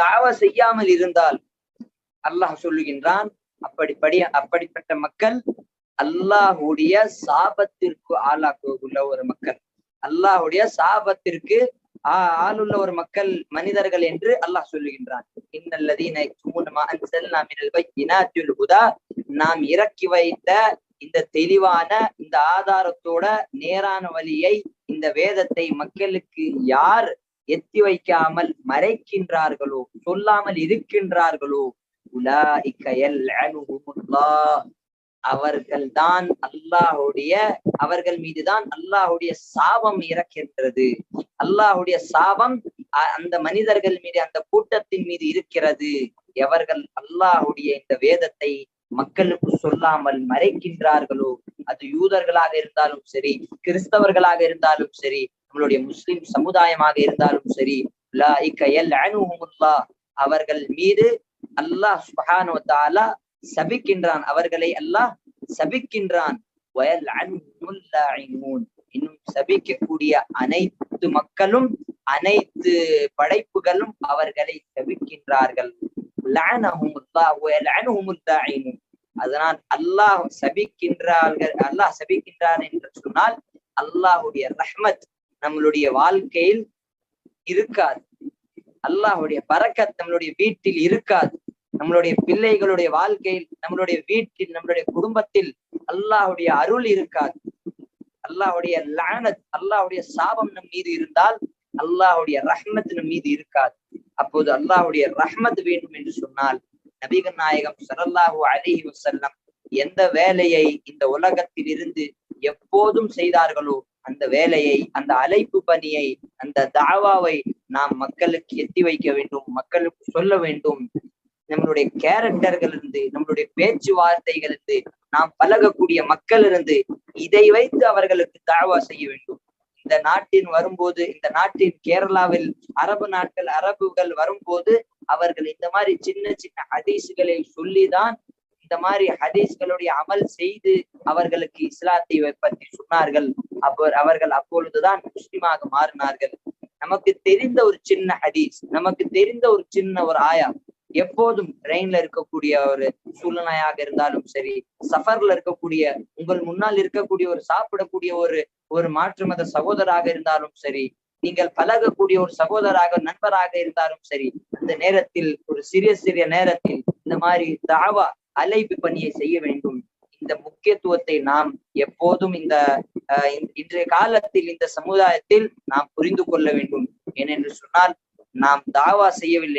தாவா செய்யாமல் இருந்தால் அல்லாஹ் சொல்லுகின்றான், அப்படிப்பட்ட மக்கள் அல்லாஹுடைய சாபத்திற்கு ஆளாக்குள்ள ஒரு மக்கள், அல்லாஹுடைய சாபத்திற்கு ஆளுள்ள ஒரு மக்கள், மனிதர்கள் என்று அல்லாஹ் சொல்லுகின்றான். நாம் இறக்கி வைத்த இந்த தெளிவான இந்த ஆதாரத்தோட நேரான வழியை, இந்த வேதத்தை மக்களுக்கு யார் எத்தி வைக்காமல் மறைக்கின்றார்களோ, சொல்லாமல் இருக்கின்றார்களோ, அவர்கள்தான் அவர்கள் மீதுதான் அல்லாஹுடைய சாபம் இறக்கின்றது. அல்லாஹுடைய சாபம் அந்த மனிதர்கள் மீது, அந்த கூட்டத்தின் மீது இருக்கிறது. எவர்கள் அல்லாஹுடைய இந்த வேதத்தை மக்களுக்கு சொல்லாமல் மறைக்கின்றார்களோ, அது யூதர்களாக இருந்தாலும் சரி, கிறிஸ்தவர்களாக இருந்தாலும் சரி, நம்மளுடைய முஸ்லிம் சமுதாயமாக இருந்தாலும் சரி, அவர்கள் மீது அல்லாஹ் சுப்ஹானஹு வ தஆலா சபிக்கின்றான், அவர்களை அல்லாஹ் சபிக்கின்றான். இன்னும் சபிக்கக்கூடிய அனைத்து மக்களும், அனைத்து படைப்புகளும் அவர்களை சபிக்கின்றார்கள். அதனால் அல்லாஹ் சபிக்கின்றான் என்று சொன்னால் அல்லாஹுடைய ரஹ்மத் நம்மளுடைய வாழ்க்கையில் இருக்காது, அல்லாஹுடைய பரக்கத் நம்மளுடைய வீட்டில் இருக்காது, நம்மளுடைய பிள்ளைகளுடைய வாழ்க்கையில், நம்மளுடைய வீட்டில், நம்மளுடைய குடும்பத்தில் அல்லாஹுடைய அருள் இருக்காது. அல்லாஹுடைய லஅனத், அல்லாஹுடைய சாபம் நம் மீது இருந்தால் அல்லாஹுடைய ரஹ்மத் நம் மீது இருக்காது. அப்போது அல்லாஹுடைய ரஹ்மத் வேண்டும் என்று சொன்னால் நபிகள் நாயகம் ஸல்லல்லாஹு அலைஹி வஸல்லம் எந்த வேலையை இந்த உலகத்தில் இருந்து எப்போதும் செய்தார்களோ, அந்த வேலையை, அந்த அழைப்பு பணியை, அந்த தாவாவை நாம் மக்களுக்கு எத்தி வைக்க வேண்டும், மக்களுக்கு சொல்ல வேண்டும். நம்மளுடைய கேரக்டர்கள் இருந்து, நம்மளுடைய பேச்சுவார்த்தைகள் இருந்து, நாம் பழகக்கூடிய மக்கள் இருந்து இதை வைத்து அவர்களுக்கு தாவா செய்ய வேண்டும். இந்த நாட்டின் வரும்போது, இந்த நாட்டின் கேரளாவில் அரபுகள் வரும்போது அவர்கள் இந்த மாதிரி சின்ன சின்ன ஹதீஸ்களை சொல்லிதான், இந்த மாதிரி ஹதீஸ்களுடைய அமல் செய்து அவர்களுக்கு இஸ்லாத்தை பற்றி சொன்னார்கள். அவர்கள் அப்பொழுதுதான் முஸ்லிமாக மாறினார்கள். நமக்கு தெரிந்த ஒரு சின்ன ஹதீஸ், நமக்கு தெரிந்த ஒரு சின்ன ஒரு ஆயா, எப்போதும் ட்ரெயின்ல இருக்கக்கூடிய ஒரு சூழ்நிலையாக இருந்தாலும் சரி, சஃபர்ல இருக்கக்கூடிய, உங்கள் முன்னால் இருக்கக்கூடிய ஒரு சாப்பிடக்கூடிய ஒரு மாற்று மத சகோதராக இருந்தாலும் சரி, நீங்கள் பழகக்கூடிய ஒரு சகோதராக, நண்பராக இருந்தாலும் சரி, அந்த நேரத்தில், ஒரு சிறிய நேரத்தில் இந்த மாதிரி தாவா அழைப்பு பணியை செய்ய வேண்டும். இந்த முக்கியத்துவத்தை நாம் எப்போதும் இன்றைய காலத்தில் இந்த சமுதாயத்தில் நாம் புரிந்து கொள்ள வேண்டும். ஏனென்று சொன்னால், நாம் தாவா செய்யவில்லை